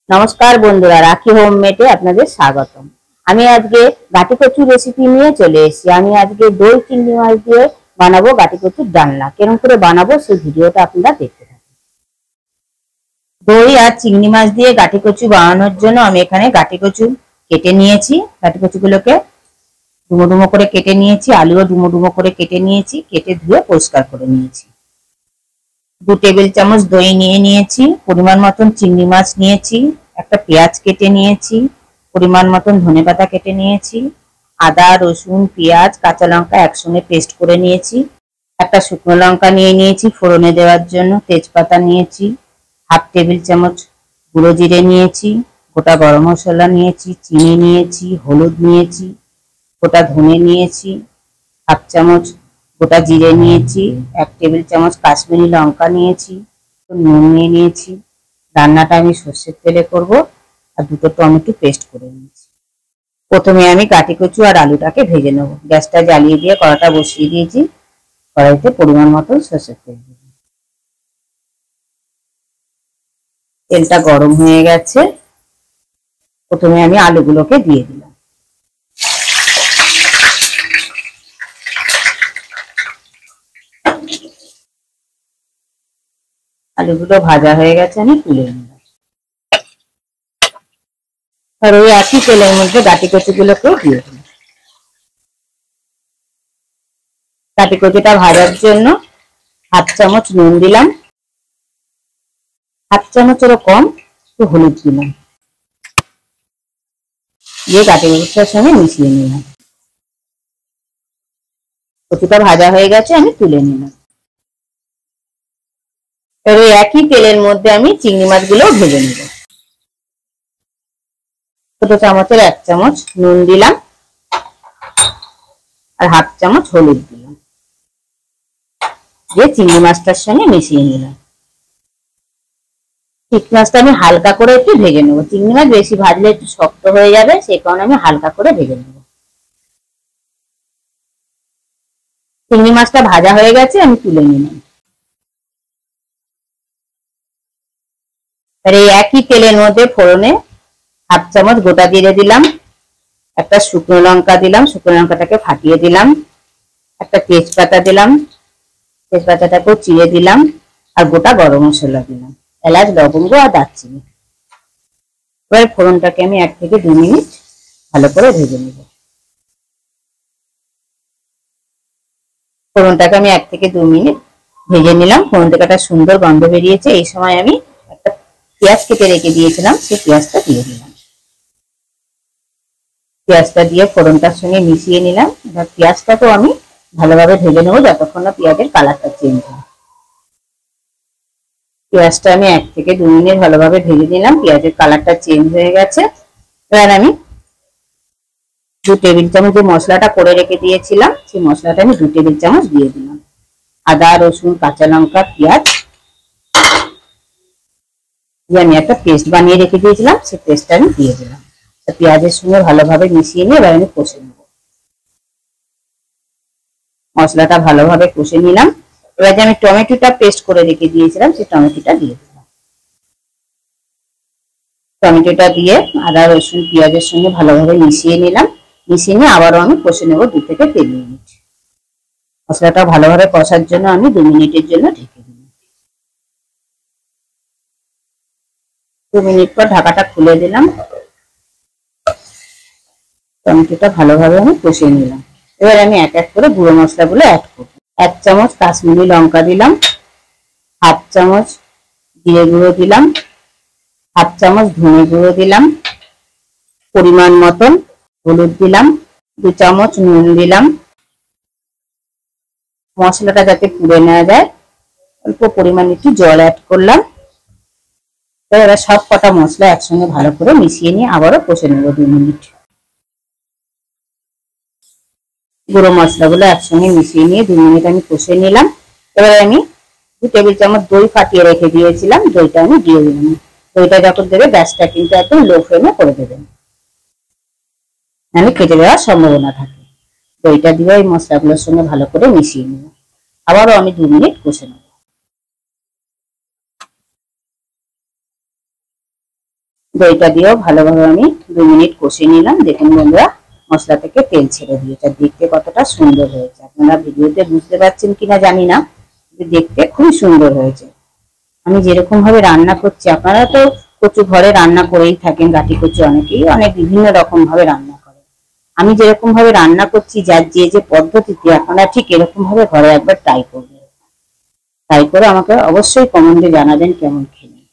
नमस्कार बंधुरा राखी होममेडे आपनादेर स्वागतम। आमी आजके गाटी कचु रेसिपि निये चले एसेछि। आमी आजके दई चिंगड़ी माछ दिये बानाबो गाटी कचुर डालना। केरम करे बानाबो सेई भिडियोटा आपनारा देखते थाकुन। दई आर चिंगड़ी माछ दिये गाटी कचु बानानोर जोन्नो आमी एखाने गाटी कचु केटे नियेछि। गाटी कचुगुलोके डुमो डुमो करे केटे नियेछि, आलुओ डुमो डुमो करे केटे नियेछि, केटे धुए परिष्कार करे नियेछि। 2 टेबिल चामच दई निये नियेछि, परिमाण मतन चिंगड़ी माछ नियेछि, একটা পেঁয়াজ কেটে নিয়েছি, পরিমাণ মতন ধনেপাতা কেটে নিয়েছি, আদা রসুন পেঁয়াজ কাঁচা লঙ্কা একসঙ্গে পেস্ট করে নিয়েছি, একটা শুকনো লঙ্কা নিয়ে নিয়েছি ফোড়নে দেওয়ার জন্য, তেজপাতা নিয়েছি, হাফ টেবিল চামচ গুঁড়ো জিরে নিয়েছি, গোটা গরম মশলা নিয়েছি, চিনি নিয়েছি, হলুদ নিয়েছি, গোটা ধনে নিয়েছি, হাফ চামচ গোটা জিরে নিয়েছি, 1 টেবিল চামচ কাশ্মীরি লঙ্কা নিয়েছি, নুন নিয়ে নিয়েছি। রান্নাটা আমি সরষের তেলে করব আর দুটো টমেটো পেস্ট করে নিয়েছি। প্রথমে আমি গাটি কচু আর আলুটাকে ভেজে নেব। গ্যাসটা জ্বালিয়ে দিয়ে কড়াটা বসিয়ে দিয়েছি। কড়াইতে পরিমাণ মতো সরষের তেল দেব। তেলটা গরম হয়ে গেছে। প্রথমে আমি আলুগুলোকে দিয়ে দিলাম। আলুগুলো ভাজা হয়ে গেছে, আমি তুলে নিলাম। আর ওই একই তেলের মধ্যে গাটি কচুগুলোকেও দিয়ে দিলাম। গাটি কচুটা ভাজার জন্য হাফ চামচ নুন দিলাম, হাফ চামচেরও কম একটু হলুদ দিলাম, দিয়ে গাটি কচুটার সঙ্গে মিশিয়ে নিলাম। কচুটা ভাজা হয়ে গেছে, আমি তুলে নিলাম। এবার ওই একই তেলের মধ্যে আমি চিংড়ি মাছগুলো ভেজে নেব। ছোট চামচের 1 চামচ নুন দিলাম আর হাফ চামচ হলুদ দিলাম, দিয়ে চিংড়ি মাছটার সঙ্গে মিশিয়ে নিলাম। চিংড়ি মাছটা আমি হালকা করে একটু ভেজে নেব। চিংড়ি মাছ বেশি ভাজলে একটু শক্ত হয়ে যাবে, সেই কারণে আমি হালকা করে ভেজে নেব। চিংড়ি মাছটা ভাজা হয়ে গেছে, আমি তুলে নিলাম। আর এই একই তেলের মধ্যে ফোড়নে হাফ চামচ গোটা জিরে দিলাম, একটা শুকনো লঙ্কা দিলাম, শুকনো লঙ্কাটাকে ফাটিয়ে দিলাম, একটা তেজপাতা দিলাম, তেজপাতাটাকেও চিড়ে দিলাম, আর গোটা গরম মশলা দিলাম, এলাচ লবঙ্গ আর দারচিনি। এবার ফোড়নটাকে আমি 1 থেকে 2 মিনিট ভালো করে ভেজে নেব। ফোড়নটাকে আমি 1 থেকে 2 মিনিট ভেজে নিলাম। ফোড়ন থেকে একটা সুন্দর গন্ধ বেরিয়েছে। এই সময় আমি একটা পেঁয়াজ কেটে রেখে দিয়েছিলাম, সেই পেঁয়াজটা দিয়ে দিলাম। পেঁয়াজটা দিয়ে ফোড়নটার সঙ্গে মিশিয়ে নিলাম। এবার পেঁয়াজটাকেও আমি ভালোভাবে ভেজে নেবো যতক্ষণ না পেঁয়াজের কালারটা চেঞ্জ হয়। পেঁয়াজটা আমি 1 থেকে 2 মিনিট ভালোভাবে ভেজে নিলাম। পেঁয়াজের কালারটা চেঞ্জ হয়ে গেছে। এবার আমি 2 টেবিল চামচ যে মশলাটা করে রেখে দিয়েছিলাম, সেই মশলাটা আমি 2 টেবিল চামচ দিয়ে দিলাম। আদা রসুন কাঁচা লঙ্কা পেঁয়াজ দিয়ে আমি একটা পেস্ট বানিয়ে রেখে দিয়েছিলাম, সেই পেস্টটা আমি দিয়ে দিলাম। পেঁয়াজের সঙ্গে ভালোভাবে মিশিয়ে নিয়ে এবার আমি কষে নেব। মশলাটা ভালোভাবে কষে নিলাম। এবার যে আমি টমেটোটা পেস্ট করে রেখে দিয়েছিলাম, সেই টমেটোটা দিয়ে দিলাম। টমেটোটা দিয়ে আদা রসুন পেঁয়াজের সঙ্গে ভালোভাবে মিশিয়ে নিলাম। মিশিয়ে নিয়ে আবারও আমি কষে নেব 2 থেকে 3 মিনিট। মশলাটা ভালোভাবে কষার জন্য আমি 2 মিনিটের জন্য ঢেকে দিলাম। 2 মিনিট পর ঢাকাটা খুলে দিলাম। টমেটোটা ভালোভাবে আমি কষিয়ে নিলাম। এবার আমি এক এক করে গুঁড়ো মশলাগুলো অ্যাড করব। 1 চামচ কাশ্মীরি লঙ্কা দিলাম, হাফ চামচ জিরে গুঁড়ো দিলাম, হাফ চামচ ধনে গুঁড়ো দিলাম, পরিমাণ মতন হলুদ দিলাম, 2 চামচ নুন দিলাম। মশলাটা যাতে পুড়ে না যায় অল্প পরিমাণ একটু জল অ্যাড করলাম। এবার সব কটা মশলা একসঙ্গে ভালো করে মিশিয়ে নিয়ে আবারও কষে নেব 2 মিনিট। গুঁড়ো মশলাগুলো একসঙ্গে মিশিয়ে নিয়ে 2 মিনিট আমি কষে নিলাম। এবার আমি 2 টেবিল চামচ দই ফাটিয়ে রেখে দিয়েছিলাম, দইটা আমি দিয়ে দিলাম। দইটা যখন দেবে গ্যাসটা কিন্তু একদম লো ফ্লেমে করে দেবেন, নাহলে কেটে দেওয়ার সম্ভাবনা থাকে। দইটা দিয়ে এই মশলাগুলোর সঙ্গে ভালো করে মিশিয়ে নেব। আবারও আমি 2 মিনিট কষে নেব। দইটা দিয়েও ভালোভাবে আমি 2 মিনিট কষে নিলাম। দেখুন বন্ধুরা, মশলা থেকে তেল ছেড়ে দিয়েছে, দেখতে কতটা সুন্দর হয়েছে। আপনারা ভিডিওতে বুঝতে পারছেন কিনা জানি না, দেখতে খুবই সুন্দর হয়েছে। আমি যেরকম ভাবে রান্না করছি, আপনারা তো কচু ঘরে রান্না করেই থাকেন, গাঁটি কচু অনেকেই অনেক বিভিন্ন রকম ভাবে রান্না করেন। আমি যেরকম ভাবে রান্না করছি, যার যে পদ্ধতিতে, আপনারা ঠিক এরকম ভাবে ঘরে একবার ট্রাই করবেন। ট্রাই করে আমাকে অবশ্যই কমেন্টে জানাবেন কেমন খেলেন।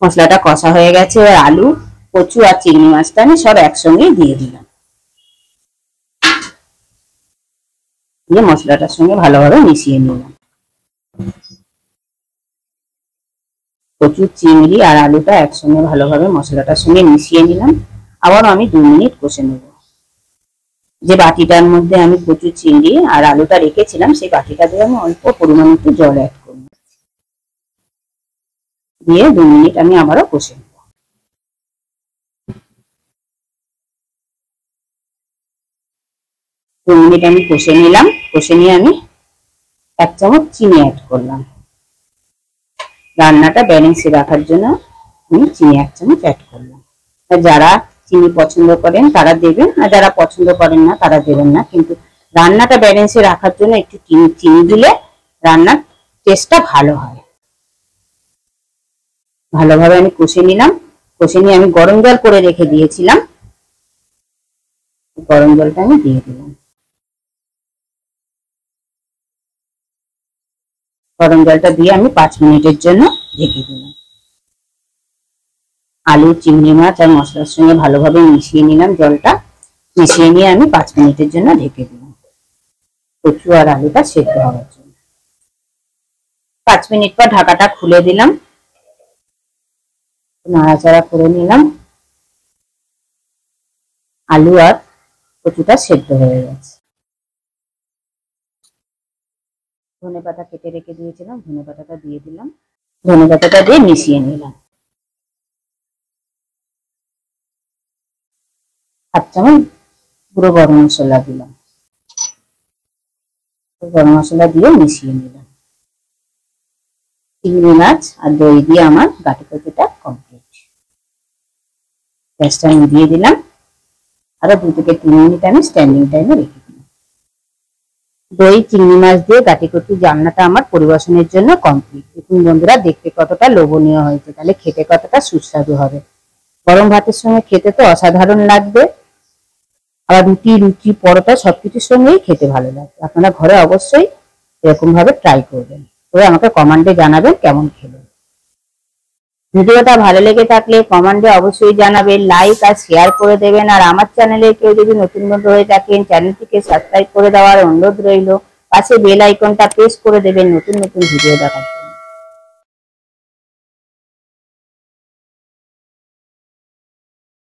মশলাটা কষা হয়ে গেছে, এবার আলু, কচু আর চিংড়ি মাছটা আমি সব একসঙ্গেই দিয়ে দিলাম। দিয়ে মশলাটার সঙ্গে ভালোভাবে মিশিয়ে নিলাম। কচু, চিংড়ি আর আলুটা একসঙ্গে ভালোভাবে মশলাটার সঙ্গে মিশিয়ে নিলাম। আবার আমি 2 মিনিট কষে নেব। যে বাটিটার মধ্যে আমি কচু, চিংড়ি আর আলুটা রেখেছিলাম, সেই বাটিটা দিয়ে আমি অল্প পরিমাণে একটু জল অ্যাড করব, দিয়ে 2 মিনিট আমি আবারও কষে নেব। 2 মিনিট আমি কষে নিলাম। কষে নিয়ে আমি 1 চামচ চিনি অ্যাড করলাম। রান্নাটা ব্যালেন্সে রাখার জন্য আমি চিনি 1 চামচ অ্যাড করলাম। যারা চিনি পছন্দ করেন তারা দেবেন, আর যারা পছন্দ করেন না তারা দেবেন না, কিন্তু রান্নাটা ব্যালেন্সে রাখার জন্য একটু চিনি দিলে রান্নার টেস্টটা ভালো হয়। ভালোভাবে আমি কষে নিলাম। কষে নিয়ে আমি গরম জল করে রেখে দিয়েছিলাম, গরম জলটা আমি দিয়ে দিলাম। গরম জলটা দিয়ে আমি 5 মিনিটের জন্য ঢেকে দিলাম। আলু, চিংড়ি মাছ আর মশলার সঙ্গে ভালোভাবে মিশিয়ে নিলাম। জলটা মিশিয়ে নিয়ে আমি 5 মিনিটের জন্য ঢেকে দিলাম, কচু আর আলুটা সেদ্ধ হওয়ার জন্য। 5 মিনিট পর ঢাকাটা খুলে দিলাম, নাড়াচাড়া করে নিলাম। আলু আর কচুটা সেদ্ধ হয়ে গেছে। ধনেপাতা কেটে রেখে দিয়েছিলাম, ধনেপাতাটা দিয়ে দিলাম। ধনেপাতাটা দিয়ে মিশিয়ে নিলাম। 1 চামচ পুরো গরম মশলা দিলাম। গরম মশলা দিয়ে মিশিয়ে নিলাম। চিংড়ি মাছ আর দই দিয়ে আমার গাঁটি কচুটা কমপ্লিট। গ্যাসটা নিভিয়ে দিলাম। আরো 2 থেকে 3 মিনিট আমি স্ট্যান্ডিং টাইমে রেখে দিলাম। দই, চিংড়ি মাছ দিয়ে গাঁটি কচু রান্নাটা আমার পরিবেশনের জন্য কমপ্লিট। দেখুন বন্ধুরা, দেখতে কতটা লোভনীয় হয়েছে, তাহলে খেতে কতটা সুস্বাদু হবে। গরম ভাতের সঙ্গে খেতে তো অসাধারণ লাগবে, আবার রুটি, লুচি, পরোটা সবকিছুর সঙ্গেই খেতে ভালো লাগবে। আপনারা ঘরে অবশ্যই এরকম ভাবে ট্রাই করবেন, তবে আমাকে কমেন্টে জানাবেন কেমন খেলেন। ভিডিওটা ভালো লেগে থাকলে কমেন্টে অবশ্যই জানাবেন, লাইক আর শেয়ার করে দেবেন। আর আমার চ্যানেলে কেউ যদি নতুন বন্ধু হয়ে থাকেন, চ্যানেলটিকে সাবস্ক্রাইব করে দেওয়ার অনুরোধ রইল। পাশে বেল আইকনটা প্রেস করে দেবেন নতুন নতুন ভিডিও দেখার।